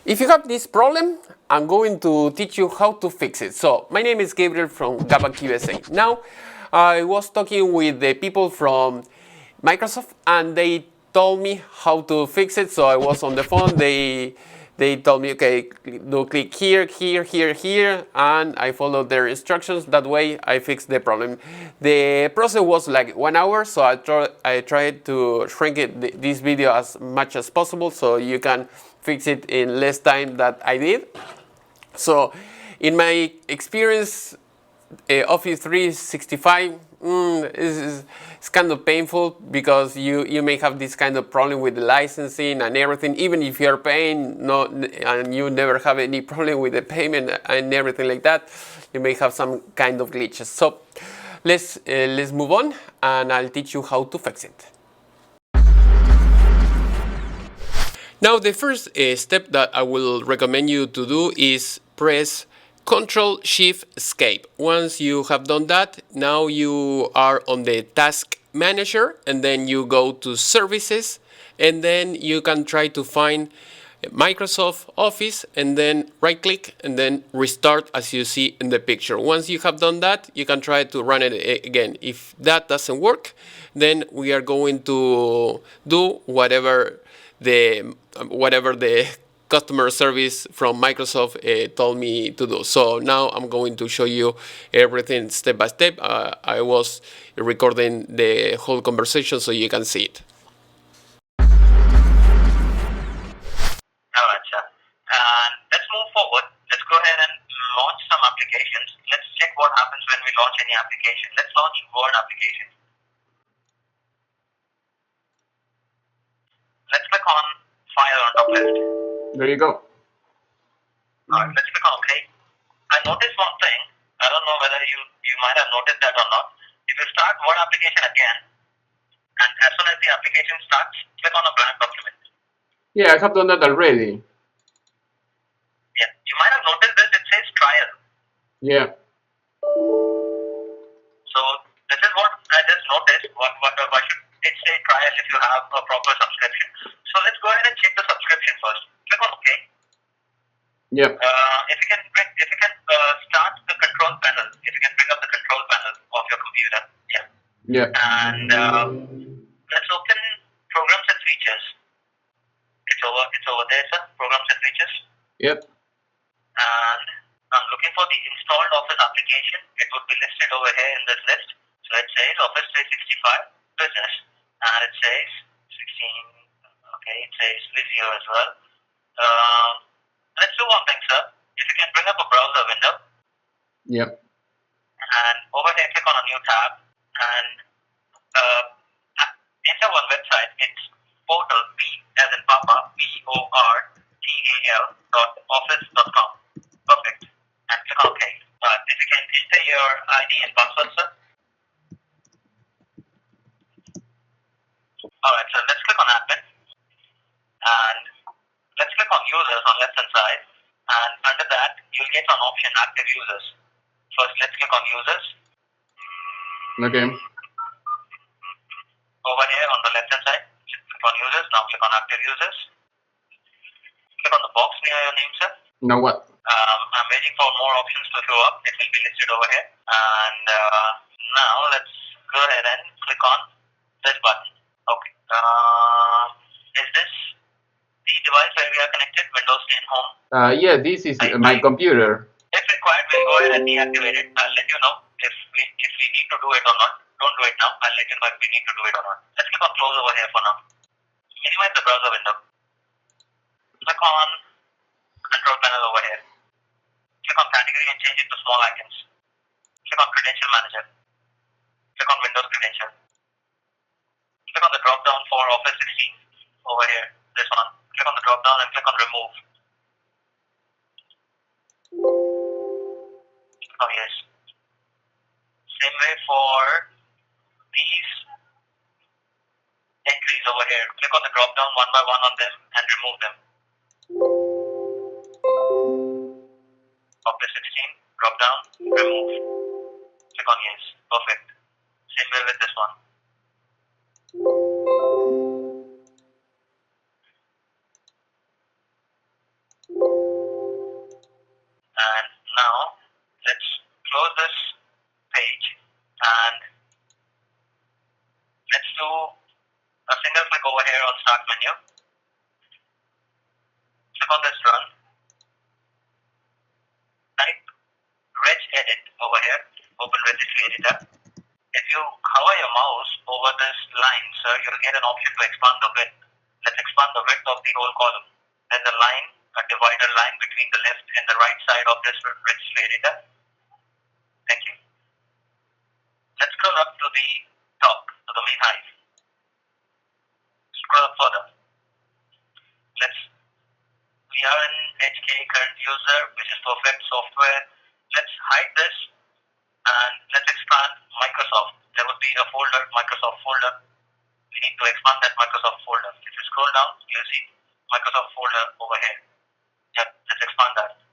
If you have this problem, I'm going to teach you how to fix it. So, my name is Gabriel from GabakUSA. Now, I was talking with the people from Microsoft and they told me how to fix it. So I was on the phone, they told me, okay, do click here, here, here, here, and I followed their instructions. That way I fixed the problem. The process was like 1 hour, so I tried to shrink this video as much as possible so you can fix it in less time that I did. So in my experience, Office 365 it's kind of painful because you may have this kind of problem with the licensing and everything. Even if you're paying and you never have any problem with the payment and everything like that, you may have some kind of glitches. So let's move on and I'll teach you how to fix it. Now the first step that I will recommend you to do is press Ctrl-Shift-Escape. Once you have done that, now you are on the Task Manager and then you go to Services and then you can try to find Microsoft Office and then right click and then restart as you see in the picture. Once you have done that, you can try to run it again. If that doesn't work, then we are going to do whatever the customer service from Microsoft told me to do. So now I'm going to show you everything step by step. I was recording the whole conversation so you can see it. Alright, sir. Let's move forward. Let's go ahead and launch some applications. Let's check what happens when we launch any application. Let's launch Word application. Let's click on File on top list. There you go. Alright, let's click on OK. I noticed one thing. I don't know whether you might have noticed that or not. If you start Word application again, and as soon as the application starts, click on a blank document. Yeah, I have done that already. Yeah, you might have noticed this. It says trial. Yeah. So this is what I just noticed. Why should it say trial if you have a proper subscription? So let's go ahead and check the subscription first. Click on OK. Yep. If you can start the control panel, if you can bring up the control panel of your computer. Yeah. Yeah. And let's open Programs and Features. It's over there, sir. Programs and Features. Yep. And I'm looking for the installed Office application. It would be listed over here in this list. So it says Office 365 Business, and it says 16. Okay, it says Visio as well. Let's do one thing, sir. If you can bring up a browser window. Yep. And over here, click on a new tab and enter one website. It's portal P as in Papa portal.office.com. Perfect. And click on OK. If you can enter your ID and password, sir. Alright, so let's click on Admin. And let's click on Users on left hand side. And under that, you'll get an option Active Users. First, let's click on Users. Okay. Over here on the left hand side, click on Users. Now click on Active Users. Click on the box near your name, sir. Now what? I'm waiting for more options to show up. It will be listed over here. And now let's go ahead and click on this button. Okay. Is this the device where we are connected? Windows 10 Home? Yeah, this is my computer. If required, we'll go ahead and deactivate it. I'll let you know if we need to do it or not. Don't do it now. I'll let you know if we need to do it or not. Let's click on Close over here for now. Minimize the browser window. Click on Control Panel over here. Click on Category and change it to Small Icons. Click on Credential Manager. Click on Windows Credential. Click on the drop down for Office 16 over here. This one. Click on the drop down and click on Remove. Oh yes. Same way for these entries over here. Click on the drop down one by one on them and remove them. Office 16, drop down, remove. Click on yes. Perfect. Same way with this one. menu. Click on this run. Type regedit over here. Open registry editor. If you hover your mouse over this line, sir, you'll get an option to expand the width. Let's expand the width of the whole column. There's a line, a divider line between the left and the right side of this registry editor. Thank you. Let's scroll up to the top, to the main hive. Scroll up further. We are in HK current user, which is perfect software. Let's hide this and let's expand Microsoft. There would be a folder, Microsoft folder. We need to expand that Microsoft folder. If you scroll down, you'll see Microsoft folder over here. Yep, let's expand that.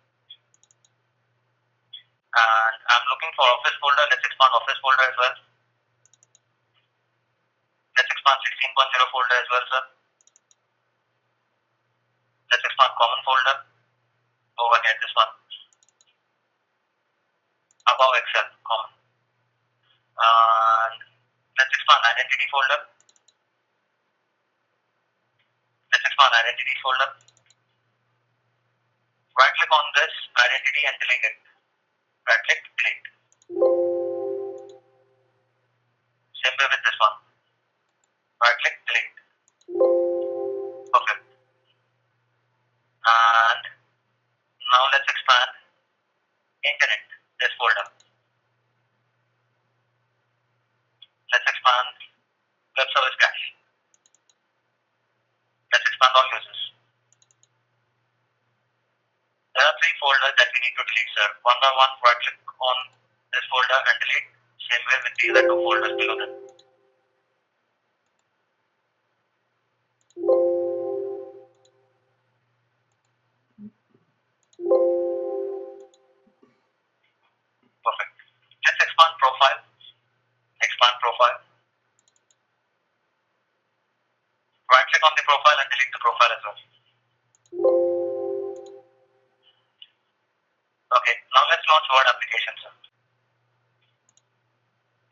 And I'm looking for Office folder. Let's expand Office folder as well. Let's expand 16.0 folder as well, sir. Let's expand Common folder. Over here, this one. Above Excel, Common. And let's expand Identity folder. Let's expand Identity folder. Right click on this identity and delete it. Right click, delete. Same way with this one. Right click, delete. Perfect. And now let's expand Internet, this folder. Let's expand Web Service Cache. Let's expand all users. There are 3 folders that we need to delete, sir. One by one, right click on this folder and delete. Same way with the other 2 folders below them. Perfect. Let's expand profile. Expand profile. Right click on the profile and delete the profile as well. Okay, now let's launch Word application, sir.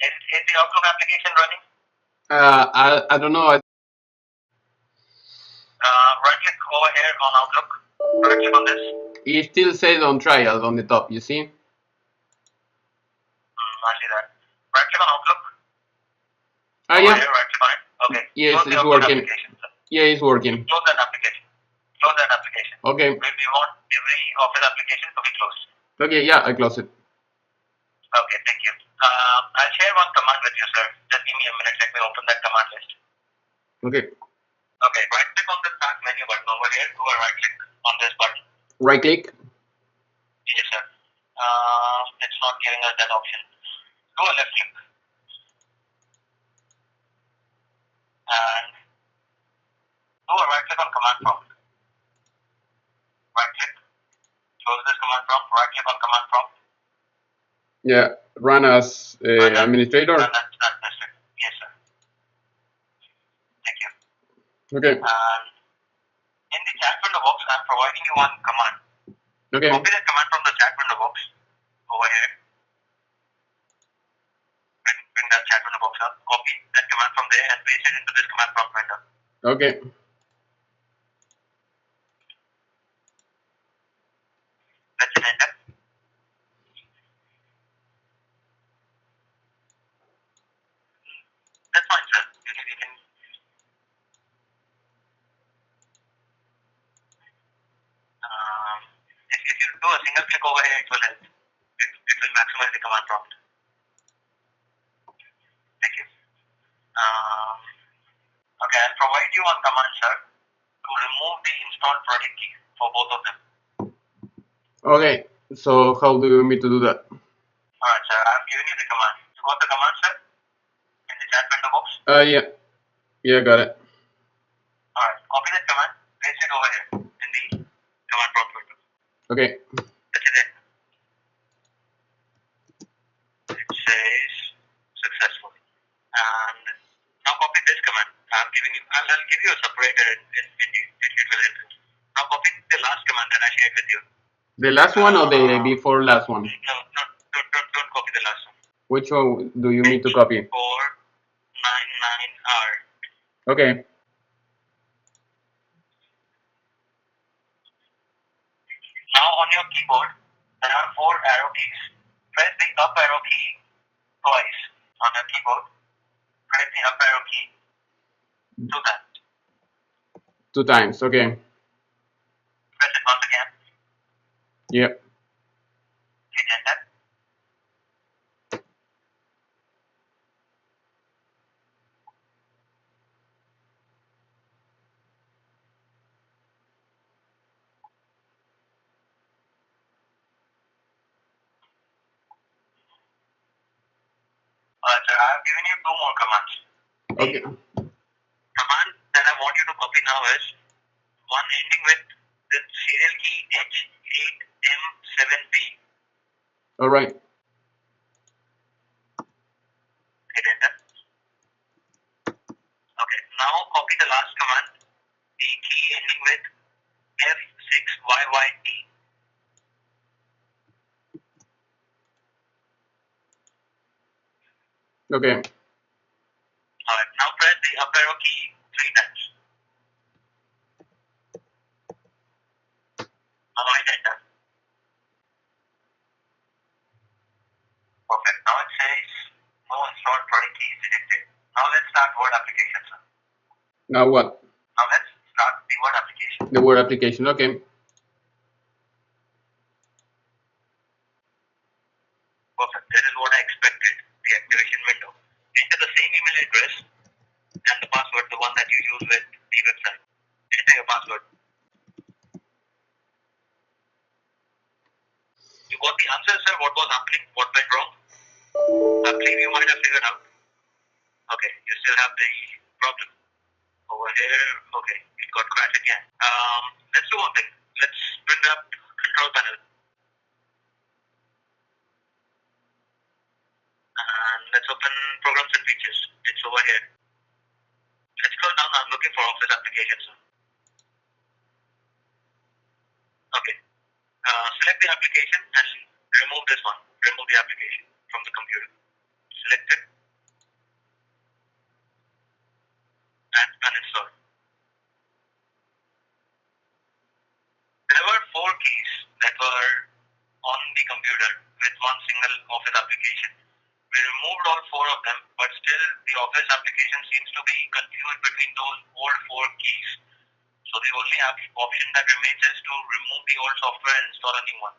Is the Outlook application running? I don't know. Right click over here on Outlook. Right click on this. It still says on trial on the top, you see? I see that. Right click on Outlook. Ah, Over yeah. here, right click on it. Okay. Yes, Close the it's Outlook working. application, sir. Yeah, it's working. Close that application. Close that application. Okay. We want every Office application to be closed. Okay, yeah, I close it. Okay, thank you. I'll share one command with you, sir. Just give me a minute. Let me open that command list. Okay. Okay, right click on the start menu button over here. Do a right click on this button. Right click. Yes, sir. It's not giving us that option. Do a left click. And do a right click on command prompt. Right click. Close this command prompt. Right click on command prompt. Yeah, run as administrator. Run that district. Yes, sir. Thank you. Okay. And in the chat window box, I'm providing you one command. Okay. Copy that command from the chat window box over here. Bring that chat window box up. Copy that command from there and paste it into this command prompt window. Okay. Let's hit enter. That's fine, sir. You can if you do a single click over here, it will help. It will maximize the command prompt. Thank you. Okay, I'll provide you one command, sir, to remove the installed project key for both of them. Okay. So how do you want me to do that? Alright, sir. I've given you the command. You got the command, sir? In the chat window box? Yeah. Yeah, got it. Alright, copy that command, paste it over here in the command prompt window. Okay. That's it. It says successful. And now copy this command. I'll give you a separator and it will help you. Now copy the last command that I shared with you. The last one or the before last one? No, don't copy the last one. Which one do you need to copy? 499R. Okay. on your keyboard, there are 4 arrow keys. Press the up arrow key twice on your keyboard. Press the up arrow key 2 times. 2 times, okay. Press it once again. Yep. Hit enter. Sir, I have given you 2 more commands. Okay. Command that I want you to copy now is one ending with the serial key H8M7B. All right. Hit enter. Okay, now copy the last command, the key ending with F6YYT. Okay. Alright, now press the up arrow key 3 times. Now hit enter. Perfect. Now it says no installed product key is detected. Now let's start word application, sir. Now what? Now let's start the word application. The word application, okay. Perfect. That is what I expected. The activation window. Enter the same email address and the password, the one that you use with the website. Enter your password. You got the answer, sir? What was happening? What went wrong? I believe you might have figured out. Okay, you still have the problem. Over here, okay, it got crashed again. Let's do one thing. Let's bring up control panel. And let's open programs and features. It's over here. Let's scroll down. I'm looking for office applications. Okay. Select the application and remove this one. Remove the application from the computer. Select it and uninstall. There were 4 keys that were on the computer with one single office application. We removed all 4 of them, but still the office application seems to be confused between those old 4 keys. So the only option that remains is to remove the old software and install a new one.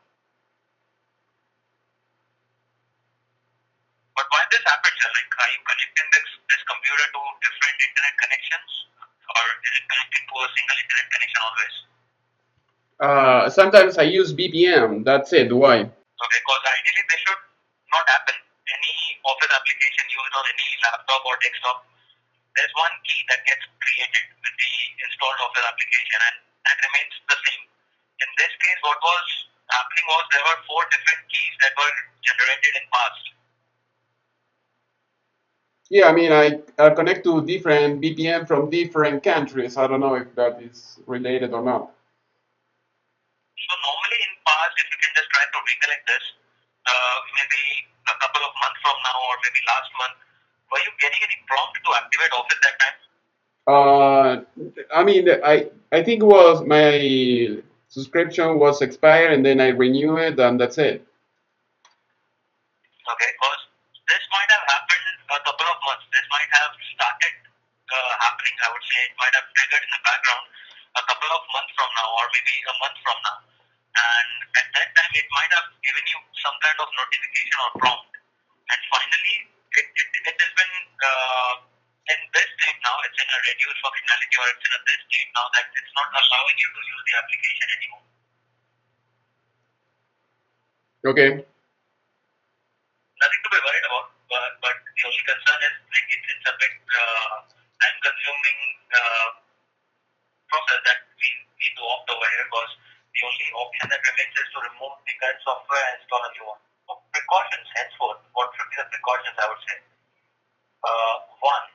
But why this happens, sir? Like, are you connecting this computer to different internet connections, or is it connected to a single internet connection always? Sometimes I use VPN, that's it, why? Okay, because ideally this should not happen. Any office application used on any laptop or desktop, there's one key that gets created with the installed office application, and that remains the same. In this case, what was happening was there were 4 different keys that were generated in past. Yeah, I mean, I connect to different VPN from different countries. I don't know if that is related or not. So normally in past, if you can just try to recollect this, maybe a couple of months from now or maybe last month, were you getting any prompt to activate Office that time? I mean, I think it was my subscription was expired and then I renew it and that's it. Okay, because this might have happened a couple of months. This might have started happening, I would say. It might have triggered in the background a couple of months from now or maybe a month from now. And at that time, it might have given you some kind of notification or prompt. And finally, it has been in this state now. It's in a reduced functionality or it's in a this state now that it's not allowing you to use the application anymore. Okay. Nothing to be worried about, but the only concern is like it's a bit time-consuming process that we need to opt over here because the only option that remains is to remove the current software and install a new one. So precautions, henceforth, what should be the precautions I would say? One,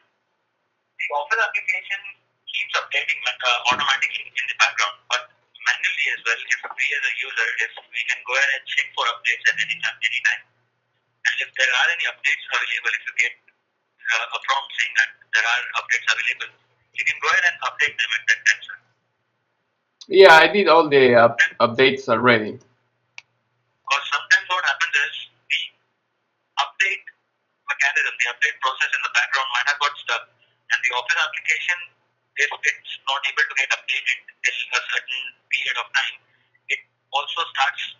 the Office application keeps updating automatically in the background, but manually as well. If we as a user, if we can go ahead and check for updates at any time. And if there are any updates available, if you get a prompt saying that there are updates available, you can go ahead and update them at that time, sir. Yeah, I did all the updates already. the update process in the background might have got stuck, and the Office application, if it's not able to get updated till a certain period of time, it also starts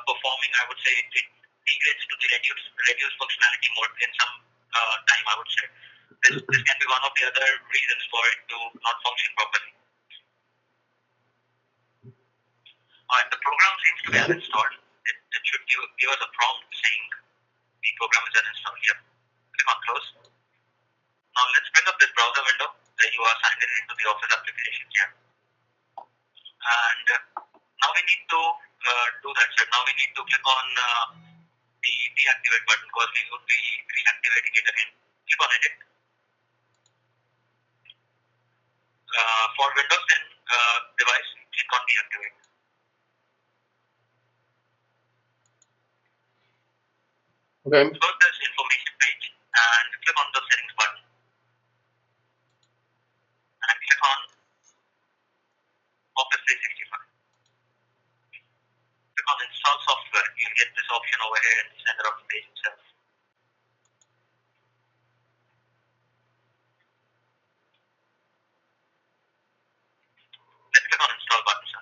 performing, I would say, it migrates to the reduced functionality mode in some time, I would say. This can be one of the other reasons for it to not function properly. Alright, the program seems to be uninstalled. It should give us a prompt saying the program is uninstalled. Yep. Click on close. Now let's bring up this browser window where you are signed in into the Office application here. And now we need to do that. So now we need to click on the deactivate button because we would be reactivating it again. Click on edit. For Windows 10 device, click on deactivate. Okay. Close this information page and click on the settings button. And click on Office 365. Click on install software. You'll get this option over here in the center of the page itself. Let's click on install button, sir.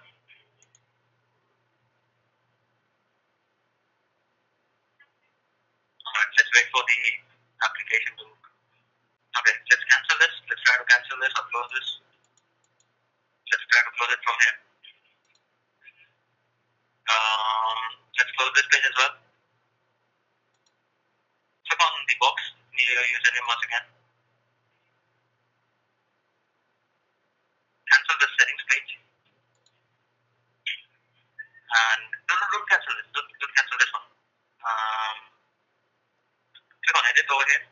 Alright, let's wait for the application to. Okay, let's cancel this. Let's try to cancel this or close this. Let's try to close it from here. Let's close this page as well. Click on the box near your username once again. Cancel the settings page. And don't cancel this. Don't cancel this one. Click on edit over here.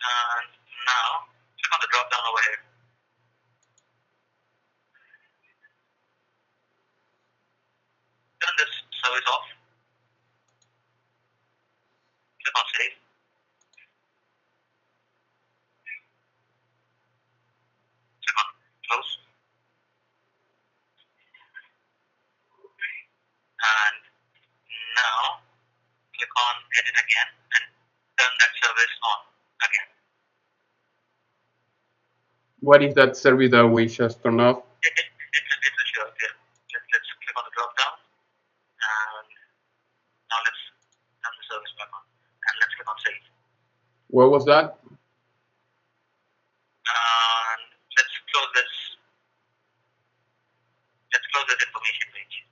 And now click on the drop down over here. Turn this service off. Click on save. Click on close. And now click on edit again and turn that service on again. What is that service that we just turned off? It will show up here. Let's click on the drop down and now let's turn the service back on and let's click on save. What was that? And let's close this. Let's close this information page.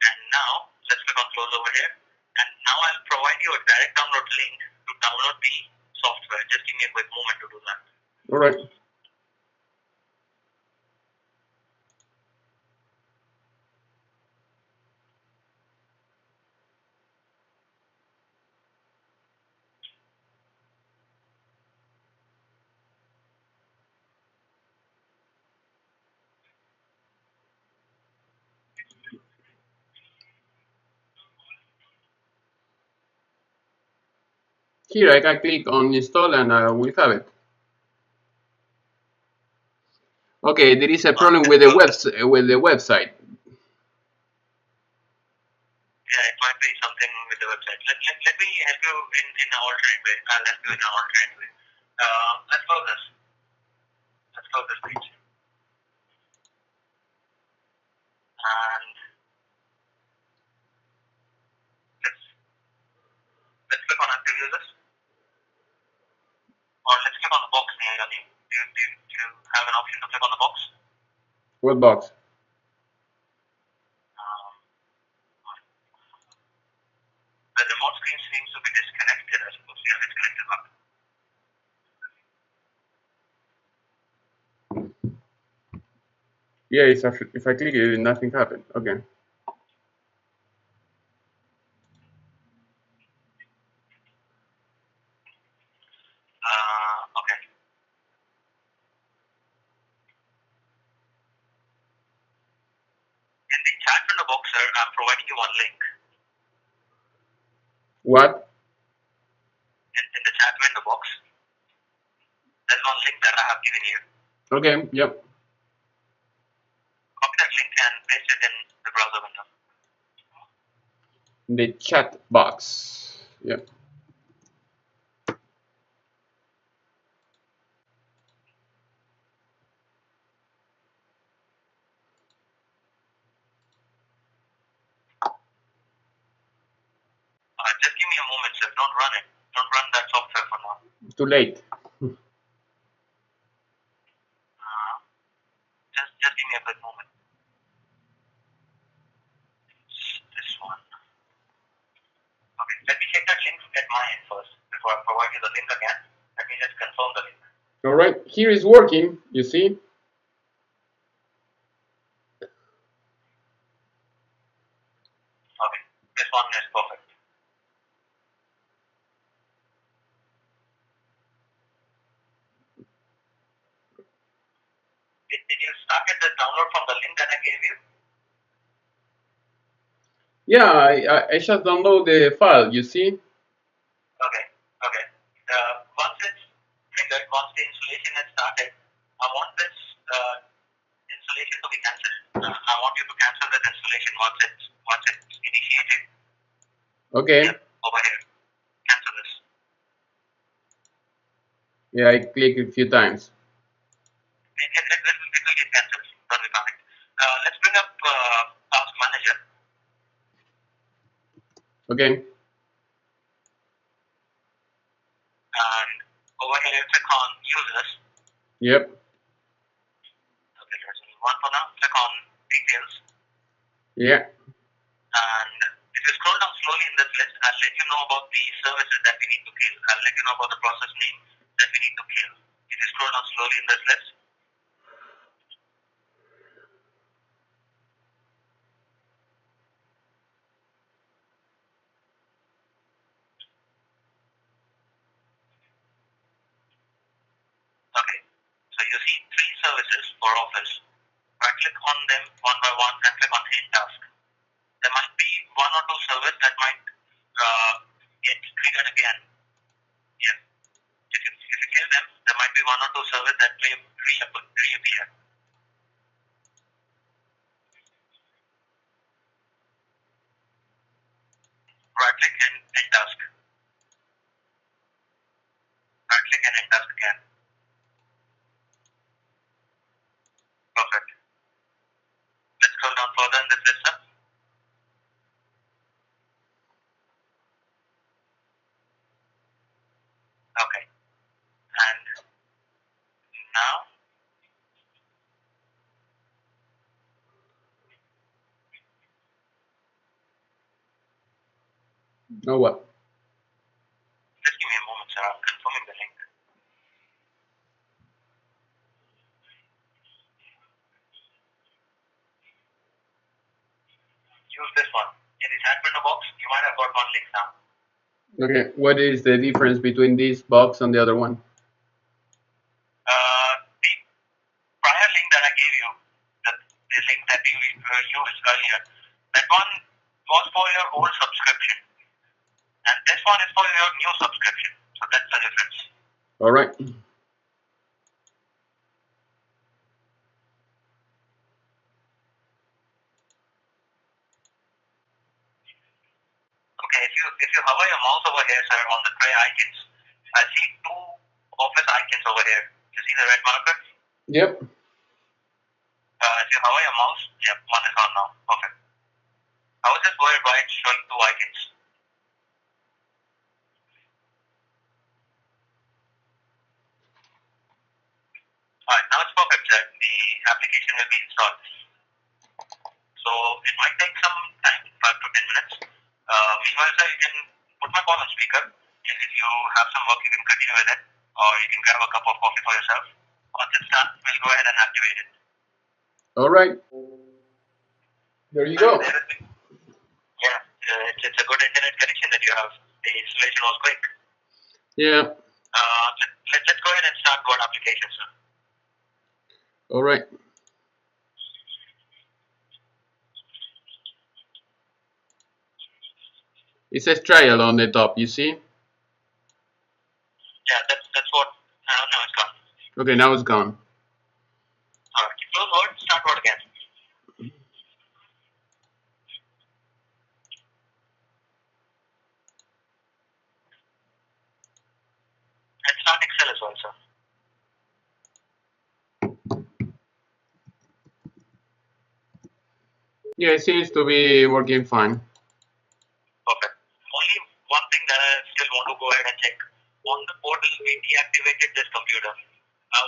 And now let's click on close over here. And now I'll provide you a direct download link to download the software. Just give me a quick moment to do that. All right. Here I can click on install and we'll have it. Okay, there is a problem with the website. Yeah, it might be something with the website. Let me help you in an alternate way. I'll help you in an alternate way. Let's close this. Let's close this page. And let's click on active users. Or let's click on the box near your name. Do you have an option to click on the box? What box? The remote screen seems to be disconnected. I suppose we have disconnected one. Yeah, if I click it, nothing happened. Okay. Okay. In the chat window box, sir, I'm providing you one link. What? In the chat window box, there's one link that I have given you. Okay, yep. Copy that link and paste it in the browser window. The chat box. Yeah. Just give me a moment, sir. Don't run it. Don't run that software for now. Too late. Just give me a quick moment. This one. Okay, let me check that link at my end first before I provide you the link again. Let me just confirm the link. All right. Here is working. You see. Okay, this one is perfect. Did you start the download from the link that I gave you? Yeah, I just download the file. You see. Okay, okay. Once it's triggered, once the installation has started, I want this installation to be cancelled. I want you to cancel this installation once it's initiated. Okay. Yep, over here. Cancel this. Yeah, I click a few times. It will get cancelled. Don't be panicked. Let's bring up Task Manager. Okay. And over here, click on Users. Yep. Okay, there's only one for now. Click on Details. Yeah. And if you scroll down slowly in this list, I'll let you know about the services that we need to kill. I'll let you know about the process name that we need to kill. If you scroll down slowly in this list, okay. So you see three services for Office. Right click on them one by one and click on End Task. There might be one or two services that might get triggered again. Yeah. If you kill them, there might be one or two services that may reappear. Right click and End Task. Right click and End Task again. Perfect. Let's scroll down further in this list, sir. Okay. And now, Now what? just give me a moment, sir. I'm confirming the link. Use this one. In this admin box, you might have got one link now. Okay. What is the difference between this box and the other one? The prior link that I gave you, the link that you used earlier, that one was for your old subscription. And this one is for your new subscription. So that's the difference. All right. Okay, if you hover your mouse over here, sir, on the tray icons, I see two Office icons over here. You see the red marker? Yep. If you hover your mouse, yep, one is on now. Perfect. I was just worried why it's showing two icons. Alright, now it's perfect, sir. The application will be installed. So it might take some time, 5 to 10 minutes. Meanwhile, sir, you can put my call on speaker. And if you have some work, you can continue with it. Or you can grab a cup of coffee for yourself. Once it's done, we'll go ahead and activate it. All right. There you go. Yeah, it's a good internet connection that you have. The installation was quick. Yeah. Let's go ahead and start Word application, sir. All right. It says trial on the top. You see? Yeah, that's what. Now it's gone. Okay. Now it's gone. Alright, close Word, start Word again. well, sir. Yeah, it seems to be working fine. Perfect. Only one thing that I still want to go ahead and check. On the portal, we deactivated this computer. I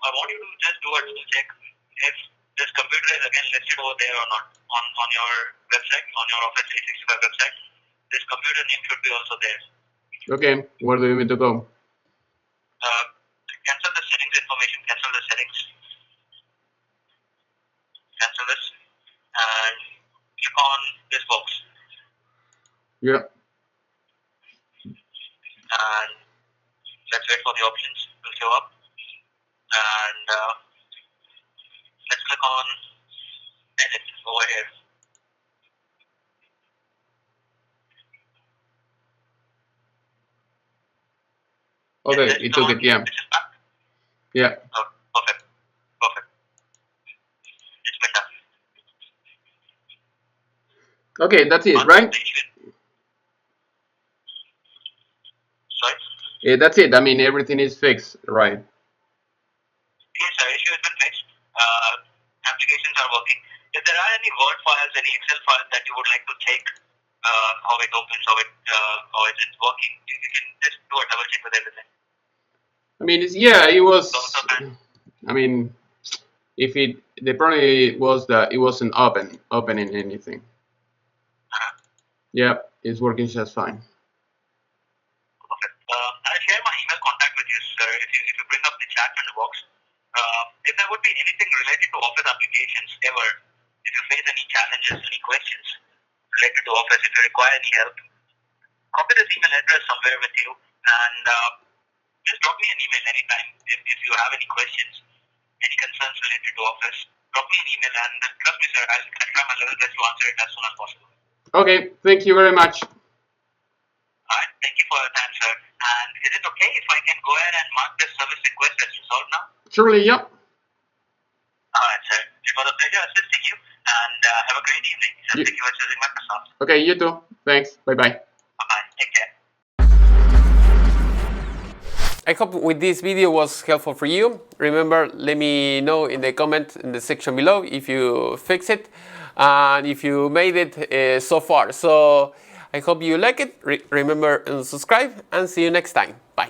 want you to just do a double check if this computer is again listed over there or not on your website, on your Office 365 website. This computer name should be also there. Okay, where do you want me to go? Cancel the settings information, cancel the settings, cancel this, and click on this box. Yeah. And let's wait for the options to show up. And let's click on edit over here. Okay, it took it, yeah. Yeah. Oh, perfect. Perfect. It's been done. Okay, that's it, right? Sorry? Yeah, that's it. I mean, everything is fixed, right? Yes, sir. Issue has been fixed. Applications are working. If there are any Word files, any Excel files that you would like to check, how it opens, how it's working, you can just do a double check with everything. I mean, yeah, it was. I mean, the problem was that it wasn't opening anything. Yeah, it's working just fine. Okay. I'll share my email contact with you, sir. If you bring up the chat in the box, if there would be anything related to Office applications ever, if you face any challenges, any questions related to Office, if you require any help, copy this email address somewhere with you, and just drop me an email anytime if you have any questions, any concerns related to Office. Drop me an email, and trust me, sir, I'll try my level best to answer it as soon as possible. Okay, thank you very much. Alright, thank you for your time, sir. And is it okay if I can go ahead and mark this service request as resolved now? Surely, yeah. Alright, sir. It was a pleasure assisting you, and have a great evening. And thank you for choosing Microsoft. Okay, you too. Thanks. Bye-bye. Bye-bye. Take care. I hope with this video was helpful for you. Remember, let me know in the comment in the section below if you fix it and if you made it so far. So I hope you like it. Remember and subscribe, and see you next time. Bye.